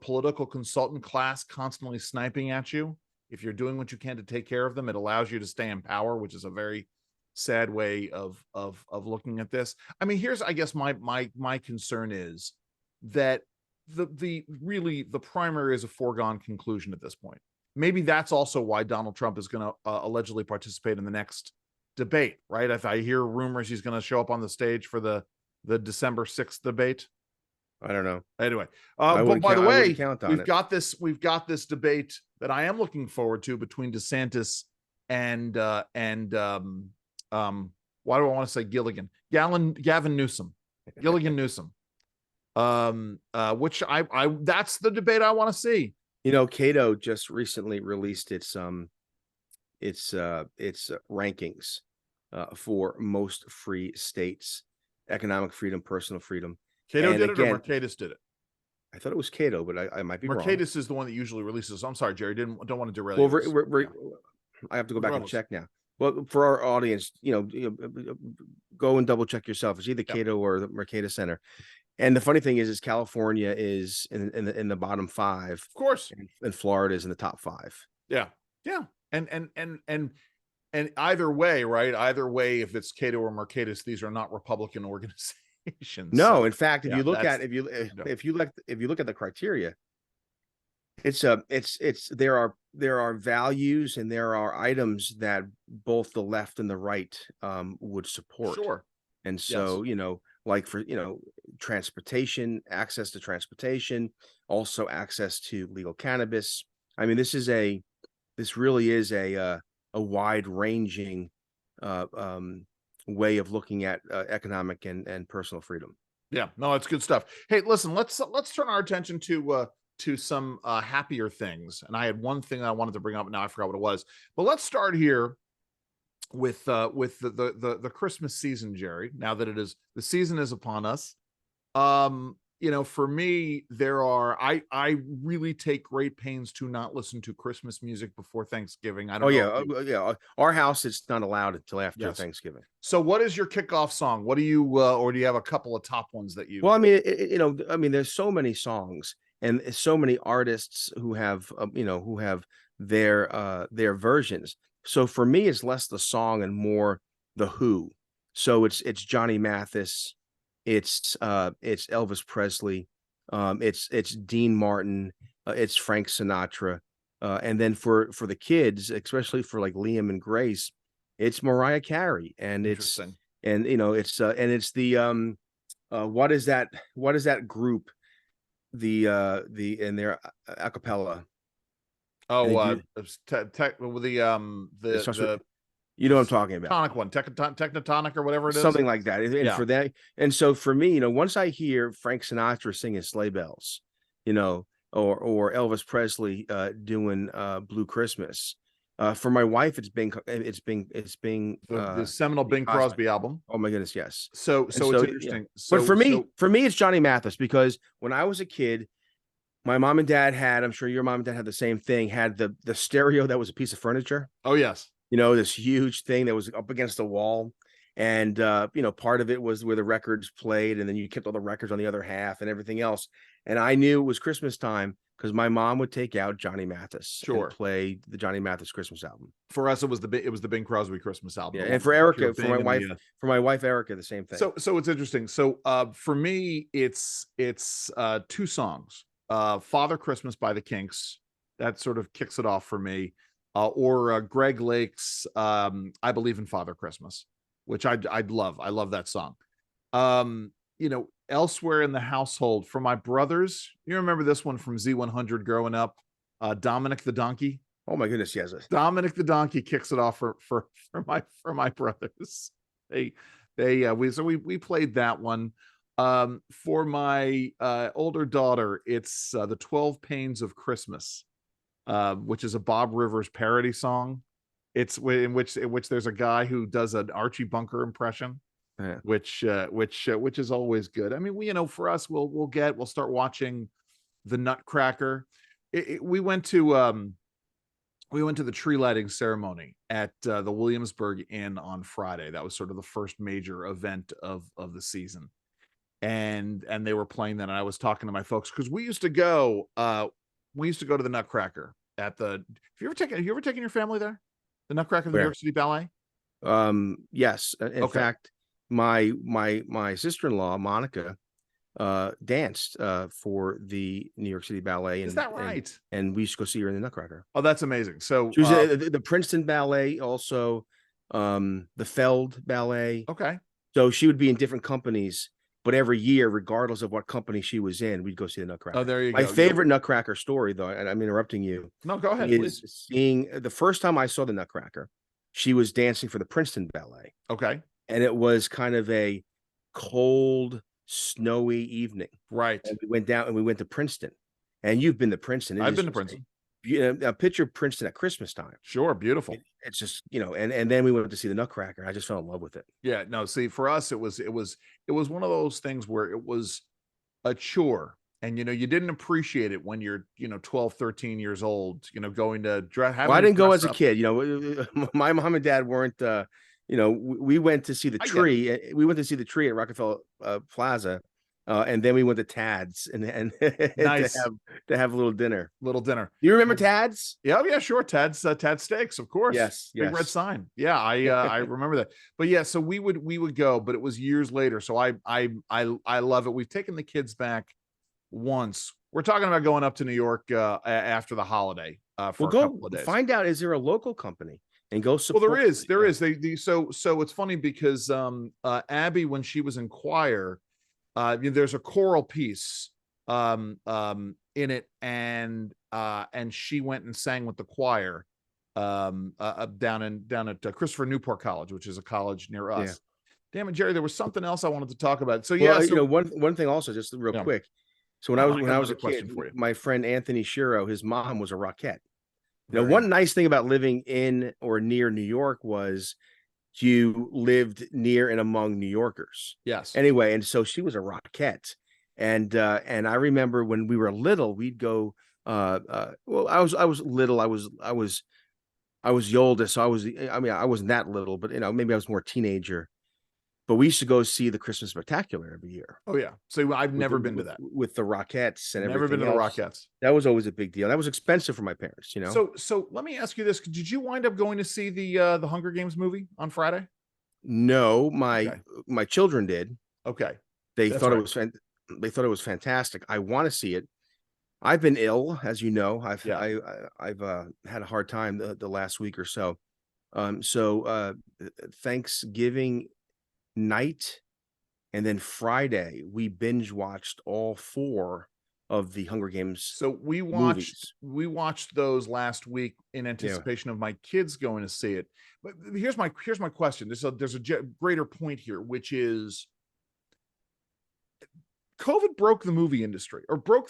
B: political consultant class constantly sniping at you, if you're doing what you can to take care of them, it allows you to stay in power, which is a very sad way of looking at this. I mean, here's, I guess, my concern is that the primary is a foregone conclusion at this point. Maybe that's also why Donald Trump is going to allegedly participate in the next debate, right? If I hear rumors he's going to show up on the stage for the December 6th debate.
C: I don't know.
B: Anyway, but by the way, we've got this debate that I am looking forward to between DeSantis and why do I want to say Gavin Newsom, Gilligan Newsom, which that's the debate I want to see.
C: You know, Cato just recently released its rankings for most free states, economic freedom, personal freedom.
B: Cato did it, or Mercatus did it?
C: I thought it was Cato, but I might be wrong.
B: Mercatus is the one that usually releases. I'm sorry, Jerry. Don't want to derail.
C: Well, I have to go back and check now. Well, for our audience, go and double check yourself. It's either Cato or the Mercatus Center. And the funny thing is California is in the bottom 5,
B: of course,
C: and Florida is in the top 5.
B: Yeah, and either way, right? Either way, if it's Cato or Mercatus, these are not Republican organizations.
C: No, so, in fact, if you look at the criteria, there are values and there are items that both the left and the right would support.
B: Sure.
C: And so, like for, transportation, access to transportation, also access to legal cannabis. I mean, this really is a wide ranging way of looking at economic and personal freedom.
B: Yeah, no, it's good stuff. Hey, listen, let's turn our attention to some happier things. And I had one thing I wanted to bring up, and now I forgot what it was. But let's start here with the Christmas season, Jerry. Now that the season is upon us. For me, I really take great pains to not listen to Christmas music before Thanksgiving. I don't know.
C: Yeah. Our house, it's not allowed until after Thanksgiving.
B: So what is your kickoff song? What do you, or do you have a couple of top ones that you?
C: Well, I mean, there's so many songs and so many artists who have their versions. So for me, it's less the song and more the who. So it's Johnny Mathis. It's Elvis Presley, it's Dean Martin, it's Frank Sinatra, and then for the kids, especially for like Liam and Grace, it's Mariah Carey, and it's the what is that group, in their a cappella? You know what I'm talking about.
B: Tonic one, Technotonic or whatever it is.
C: Something like that. And for that, and so for me, once I hear Frank Sinatra singing Sleigh Bells, or Elvis Presley doing Blue Christmas. For my wife, it's being
B: the seminal Bing Crosby album.
C: Oh my goodness, yes.
B: So it's interesting.
C: Yeah. So, but for me, it's Johnny Mathis, because when I was a kid, my mom and dad had, I'm sure your mom and dad had the same thing, had the stereo that was a piece of furniture.
B: Oh yes.
C: This huge thing that was up against the wall. And, part of it was where the records played, and then you kept all the records on the other half and everything else. And I knew it was Christmas time because my mom would take out Johnny Mathis
B: Sure.
C: and play the Johnny Mathis Christmas album.
B: For us, it was the Bing Crosby Christmas album.
C: Yeah, and for Erica, for my wife Erica, the same thing.
B: So it's interesting. So for me, it's two songs. Father Christmas by the Kinks. That sort of kicks it off for me. Or Greg Lake's I Believe in Father Christmas, which I'd love. I love that song. Elsewhere in the household, for my brothers, you remember this one from Z100 growing up, Dominic the Donkey.
C: Oh my goodness, yes.
B: Dominic the Donkey kicks it off for my brothers. We played that one. For my older daughter, it's the 12 Pains of Christmas, which is a Bob Rivers parody song. It's in which there's a guy who does an Archie Bunker impression. Yeah. Which is always good. I mean, for us, we'll start watching the Nutcracker. We went to the tree lighting ceremony at the Williamsburg Inn on Friday. That was sort of the first major event of the season, and they were playing that. And I was talking to my folks because we used to go to the Nutcracker at the. Have you ever taken your family there? The Nutcracker, the New York City Ballet.
C: Yes. In fact, my sister-in-law Monica danced for the New York City Ballet.
B: Is that right?
C: And we used to go see her in the Nutcracker.
B: Oh, that's amazing. So
C: she was the Princeton Ballet, also the Feld Ballet.
B: Okay.
C: So she would be in different companies, but every year, regardless of what company she was in, we'd go see the Nutcracker.
B: Oh, there you go.
C: My favorite Nutcracker story, though, and I'm interrupting you.
B: No, go ahead,
C: is
B: please.
C: Seeing the first time I saw the Nutcracker, she was dancing for the Princeton Ballet.
B: Okay.
C: And it was kind of a cold, snowy evening.
B: Right.
C: And we went down and we went to Princeton. And you've been to Princeton.
B: I've been to Princeton.
C: Picture Princeton at Christmas time.
B: Sure, beautiful.
C: It's just, and then we went to see the Nutcracker. And I just fell in love with it.
B: Yeah, no, see, for us, it was one of those things where it was a chore. And, you didn't appreciate it when you're, 12, 13 years old, going to
C: I didn't go as a kid. My mom and dad weren't, we went to see the tree. We went to see the tree at Rockefeller Plaza. And then we went to Tad's and
B: nice.
C: to have a little dinner.
B: You
C: remember Tad's?
B: Yeah, sure. Tad's Steaks, of course.
C: Yes.
B: Big red sign. Yeah, I remember that. But yeah, so we would go, but it was years later. So I love it. We've taken the kids back once. We're talking about going up to New York after the holiday for a couple of days.
C: Find out, is there a local company? And go support.
B: Well, there is. So it's funny because Abby, when she was in choir, there's a choral piece in it, and she went and sang with the choir down at Christopher Newport College, which is a college near us. Yeah. Damn it, Jerry, there was something else I wanted to talk about. So
C: one thing also, just real quick. So when I was a kid, my friend Anthony Shiro, his mom was a Rockette. One nice thing about living in or near New York was you lived near and among New Yorkers.
B: Yes.
C: Anyway, and so she was a Rockette. And I remember when we were little, we'd go I was little. I was the oldest, so I wasn't that little, but maybe I was more teenager. But we used to go see the Christmas Spectacular every year.
B: Oh yeah. So I've never been to that.
C: With the Rockettes and everything.
B: Never been to the Rockettes.
C: That was always a big deal. That was expensive for my parents,
B: So let me ask you this. Did you wind up going to see the Hunger Games movie on Friday?
C: No, my children did.
B: Okay.
C: They thought it was fantastic. I want to see it. I've been ill, as you know. I've had a hard time the last week or so. Thanksgiving night and then Friday we binge watched all 4 of the Hunger Games. So we watched those last week in anticipation of my kids going to see it. But here's my question. There's a greater point here, which is COVID broke the movie industry, or broke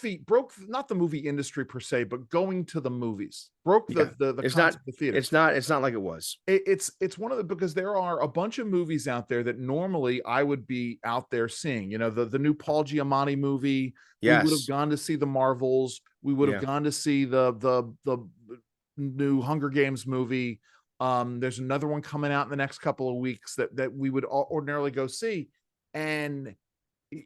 C: not the movie industry per se, but going to the movies broke the concept of the theater. It's not like it was. It's one of the, because there are a bunch of movies out there that normally I would be out there seeing. The new Paul Giamatti movie. Yes. We would have gone to see the Marvels. We would have gone to see the new Hunger Games movie. There's another one coming out in the next couple of weeks that we would ordinarily go see, and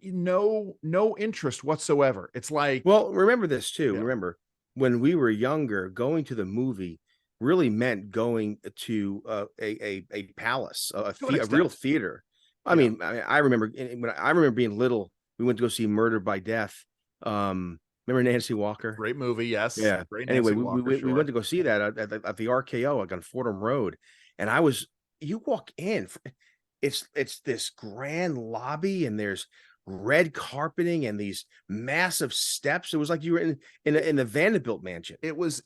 B: no interest whatsoever. It's like,
C: well, remember this too.
B: Yeah.
C: Remember when we were younger, going to the movie really meant going to a palace, a real theater. I mean, I remember when I remember being little, we went to go see Murder by Death. Remember Nancy Walker?
B: great movie, yes.
C: Yeah.
B: Great
C: Anyway,
B: Nancy Walker,
C: we went to go see that at the RKO, like on Fordham Road, and you walk in, it's this grand lobby, and there's red carpeting and these massive steps. It was like you were in the Vanderbilt mansion.
B: It was,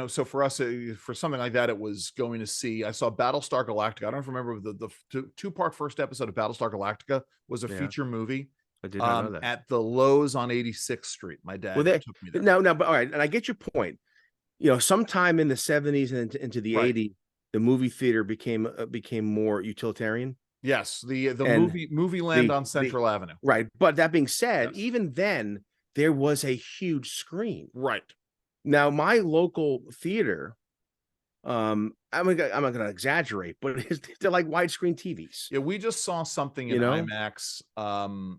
B: so for us, for something like that, it was going to see, I saw Battlestar Galactica. I don't remember the two-part first episode of Battlestar Galactica was a feature movie.
C: I did not know that.
B: At the Lowe's on 86th Street. My dad took me there.
C: No, but all right, and I get your point. Sometime in the 70s and into the 80s, the movie theater became more utilitarian.
B: Yes, the movie land on Central Avenue.
C: Right, but that being said, even then there was a huge screen.
B: Right.
C: Now, my local theater, I'm not going to exaggerate, but they're like widescreen TVs.
B: Yeah, we just saw something in IMAX.
C: Why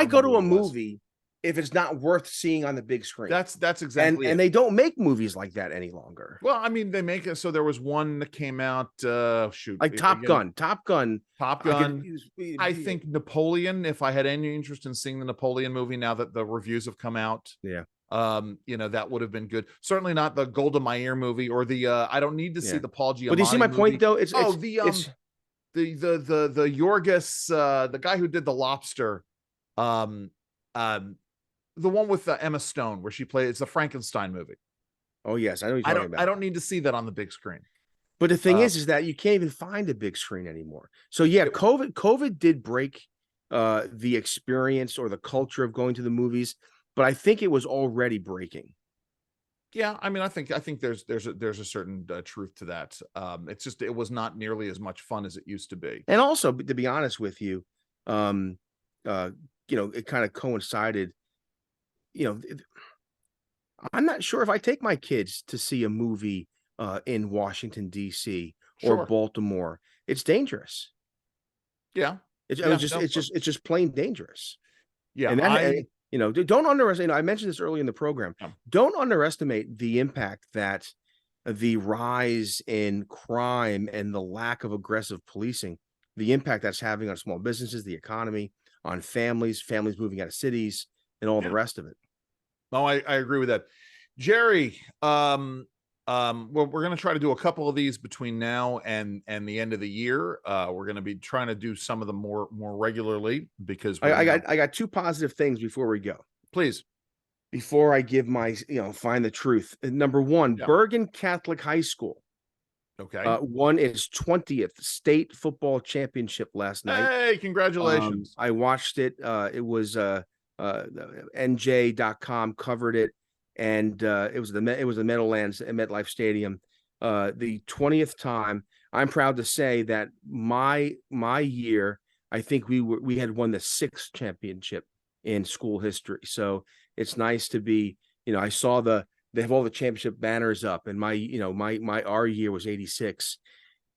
C: go to a movie if it's not worth seeing on the big screen?
B: That's exactly
C: and they don't make movies like that any longer.
B: Well, I mean, they make it. So there was one that came out,
C: like Top Gun.
B: I think Napoleon, if I had any interest in seeing the Napoleon movie now that the reviews have come out.
C: Yeah.
B: That would have been good. Certainly not the Golda Meir movie or the I don't need to see the Paul Giamatti.
C: But do you see my point though?
B: The Yorgos, the guy who did The Lobster, the one with Emma Stone where she played, it's a Frankenstein movie.
C: Oh yes, I know what you're talking about.
B: I don't need to see that on the big screen.
C: But the thing is that you can't even find a big screen anymore. So yeah, COVID did break the experience or the culture of going to the movies, but I think it was already breaking.
B: Yeah, I mean, I think there's a certain truth to that. It's just, it was not nearly as much fun as it used to be.
C: And also, to be honest with you, it kind of coincided. I'm not sure if I take my kids to see a movie in Washington D.C. or Baltimore. It's dangerous.
B: Yeah,
C: it's just plain dangerous.
B: Yeah,
C: and don't underestimate. I mentioned this early in the program. Don't underestimate the impact that the rise in crime and the lack of aggressive policing, the impact that's having on small businesses, the economy, on families moving out of cities, and all the rest of it.
B: No, I agree with that, Jerry. Well, we're going to try to do a couple of these between now and the end of the year. We're going to be trying to do some of them more regularly because
C: I got two positive things before we go.
B: Please.
C: Before I give my, find the truth. Number one, Bergen Catholic High School.
B: Okay.
C: Won its 20th state football championship last night.
B: Hey, congratulations.
C: I watched it. It was NJ.com covered it. And it was the Meadowlands at MetLife Stadium, the 20th time. I'm proud to say that my year, I think we had won the 6th championship in school history. So it's nice to be, I saw they have all the championship banners up, and our year was 86,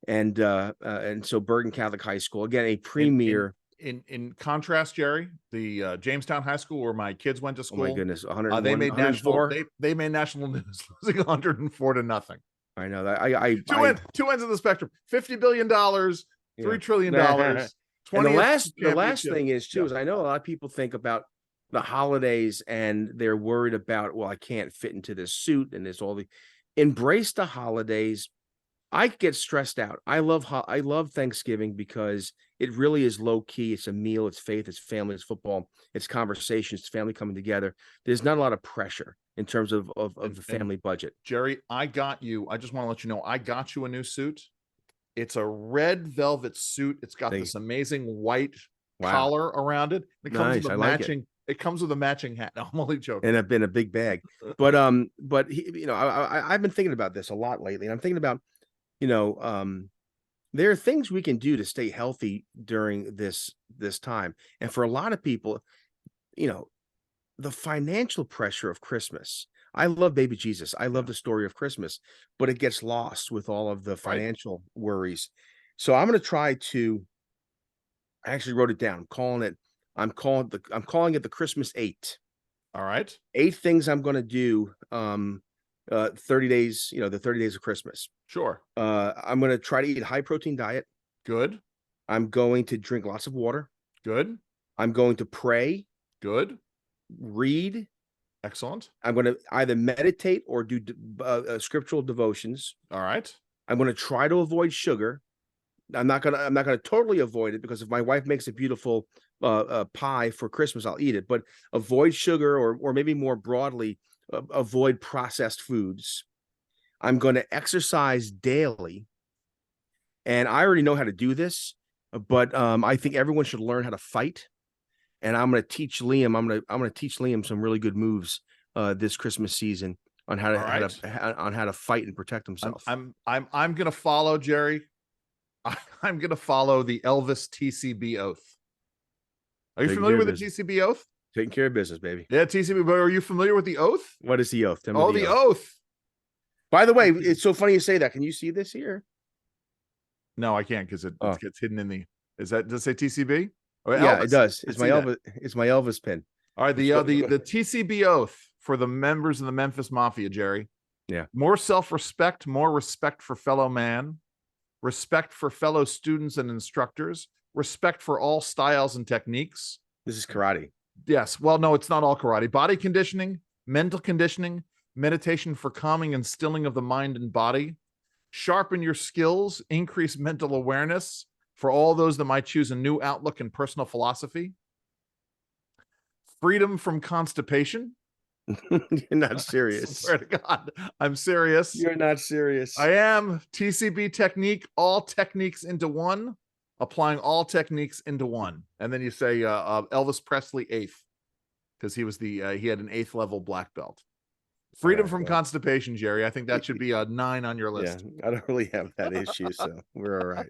C: and so Bergen Catholic High School, again, a premier.
B: In contrast, Jerry, the Jamestown High School where my kids went to school.
C: Oh my goodness, 101,
B: they made
C: 104?
B: They made national news, losing 104-0.
C: I know that.
B: Two ends of the spectrum. $50 billion, $3 trillion.
C: And the last thing is too is I know a lot of people think about the holidays and they're worried about, well, I can't fit into this suit and there's all the embrace the holidays. I get stressed out. I love Thanksgiving because it really is low key. It's a meal, it's faith, it's family, it's football, it's conversations, it's family coming together. There's not a lot of pressure in terms of the family budget.
B: Jerry, I got you. I just want to let you know, I got you a new suit. It's a red velvet suit. It's got this amazing white collar around it. It comes with a matching. It comes with a matching hat. No, I'm only joking.
C: And I've been a big bag, but I've been thinking about this a lot lately, and I'm thinking about, there are things we can do to stay healthy during this time, and for a lot of people, the financial pressure of Christmas. I love baby Jesus. I love the story of Christmas, but it gets lost with all of the financial worries. So I'm going to try to. I actually wrote it down. I'm calling it I'm calling it the Christmas 8.
B: All right.
C: 8 things I'm going to do 30 days, the 30 days of Christmas.
B: Sure.
C: I'm going to try to eat a high protein diet.
B: Good.
C: I'm going to drink lots of water.
B: Good.
C: I'm going to pray.
B: Good.
C: Read.
B: Excellent.
C: I'm going to either meditate or do scriptural devotions.
B: All right.
C: I'm going to try to avoid sugar. I'm not gonna totally avoid it, because if my wife makes a beautiful pie for Christmas, I'll eat it. But avoid sugar, or maybe more broadly, avoid processed foods. I'm going to exercise daily, and I already know how to do this, but I think everyone should learn how to fight. And I'm going to teach Liam. I'm going to teach Liam some really good moves this Christmas season on how to fight and protect himself.
B: I'm going to follow, Jerry. I'm going to follow the Elvis TCB oath. Are you familiar with the TCB oath?
C: Taking care of business, baby.
B: Yeah, TCB. But are you familiar with the oath?
C: What is the oath?
B: The oath.
C: By the way, it's so funny you say that. Can you see this here?
B: No, I can't, because it gets hidden in the. Does it say TCB?
C: Yeah, it does. It's my Elvis pin.
B: All right, the TCB oath for the members of the Memphis Mafia, Jerry.
C: Yeah.
B: More self-respect, more respect for fellow man, respect for fellow students and instructors, respect for all styles and techniques.
C: This is karate.
B: Yes. Well, no, it's not all karate. Body conditioning, mental conditioning, meditation for calming and stilling of the mind and body. Sharpen your skills, increase mental awareness for all those that might choose a new outlook and personal philosophy. Freedom from constipation.
C: You're not serious.
B: I swear to God, I'm serious.
C: You're not serious.
B: I am. TCB technique, all techniques into one, applying all techniques into one. And then you say Elvis Presley 8th, because he was he had an 8th level black belt. Freedom from constipation, Jerry. I think that should be a 9 on your list.
C: Yeah, I don't really have that issue, so we're all right.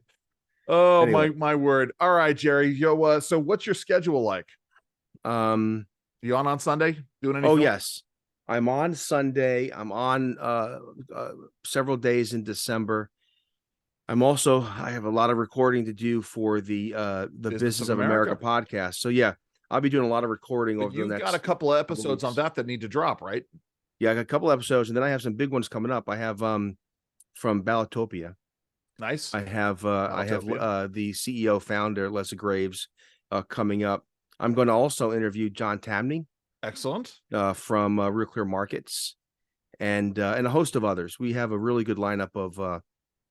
B: Oh, anyway. my word. All right, Jerry. Yo, so what's your schedule like? You on Sunday doing anything?
C: Oh, yes. I'm on Sunday. I'm on several days in December. I have a lot of recording to do for the Business of America podcast. So yeah, I'll be doing a lot of recording over the next.
B: You've got a couple of episodes on that need to drop, right?
C: Yeah, I got a couple episodes, and then I have some big ones coming up. I have from Balotopia.
B: Nice.
C: I have the CEO founder Leslie Graves coming up. I'm going to also interview John Tamney.
B: Excellent.
C: From Real Clear Markets, and a host of others. We have a really good lineup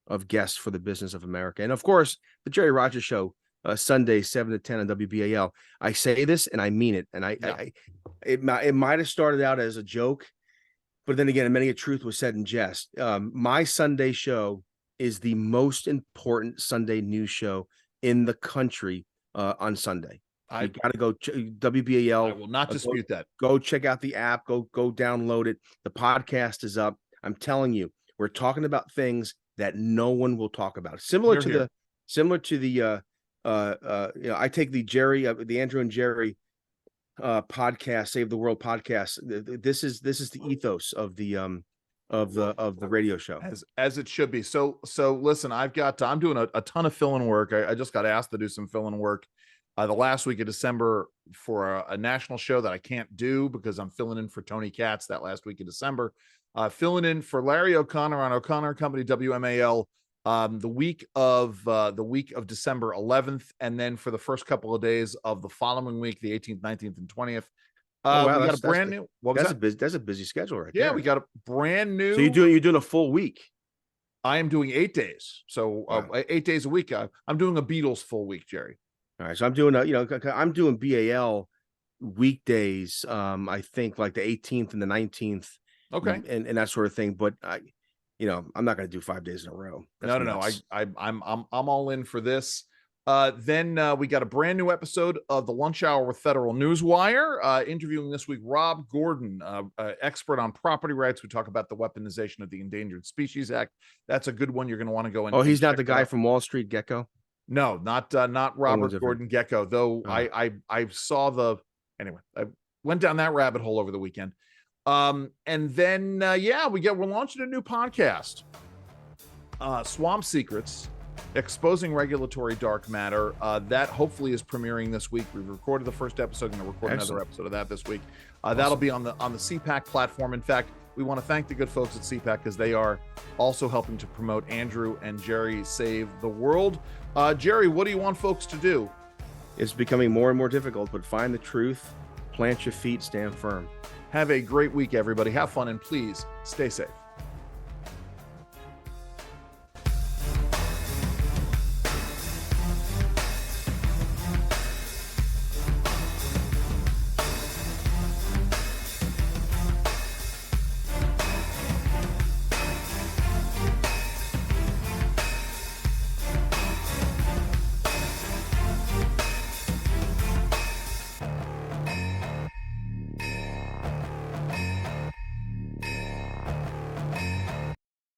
C: of guests for the Business of America, and of course the Jerry Rogers Show, Sunday 7 to 10 on WBAL. I say this and I mean it, and it might have started out as a joke, but then again, many a truth was said in jest. My Sunday show is the most important Sunday news show in the country on Sunday. You got to go WBAL.
B: I will not dispute that.
C: Go check out the app. Go download it. The podcast is up. I'm telling you, we're talking about things that no one will talk about. Similar to the I take the Andrew and Jerry podcast, Save the World podcast. This is the ethos of the radio show,
B: as it should be. So listen, I'm doing a ton of fill-in work. I just got asked to do some fill-in work the last week of December for a national show that I can't do because I'm filling in for Tony Katz that last week of December. Filling in for Larry O'Connor on O'Connor Company WMAL the week of December 11th, and then for the first couple of days of the following week, the 18th, 19th, and 20th. We got a brand new.
C: That's a busy schedule right there.
B: Yeah, we got a brand new.
C: So you're doing a full week.
B: I am doing 8 days. So 8 days a week. I'm doing a Beatles full week, Jerry.
C: All right. So I'm doing I'm doing BAL weekdays. I think like the 18th and the 19th.
B: Okay.
C: And that sort of thing. But I'm not going to do 5 days in a row.
B: No. I'm all in for this. Then we got a brand new episode of the Lunch Hour with Federal Newswire. Interviewing this week Rob Gordon, expert on property rights. We talk about the weaponization of the Endangered Species Act. That's a good one. You're going to want to go in.
C: Oh, he's not the guy from Wall Street Gecko?
B: No, not Robert Gordon Gecko. Though I saw anyway. I went down that rabbit hole over the weekend. And then we're launching a new podcast, Swamp Secrets. Exposing Regulatory Dark Matter. That hopefully is premiering this week. We've recorded the first episode, going to record another episode of that this week. That'll be on the CPAC platform. In fact, we want to thank the good folks at CPAC because they are also helping to promote Andrew and Jerry Save the World. Jerry, what do you want folks to do?
C: It's becoming more and more difficult, but find the truth, plant your feet, stand firm.
B: Have a great week, everybody. Have fun, and please stay safe.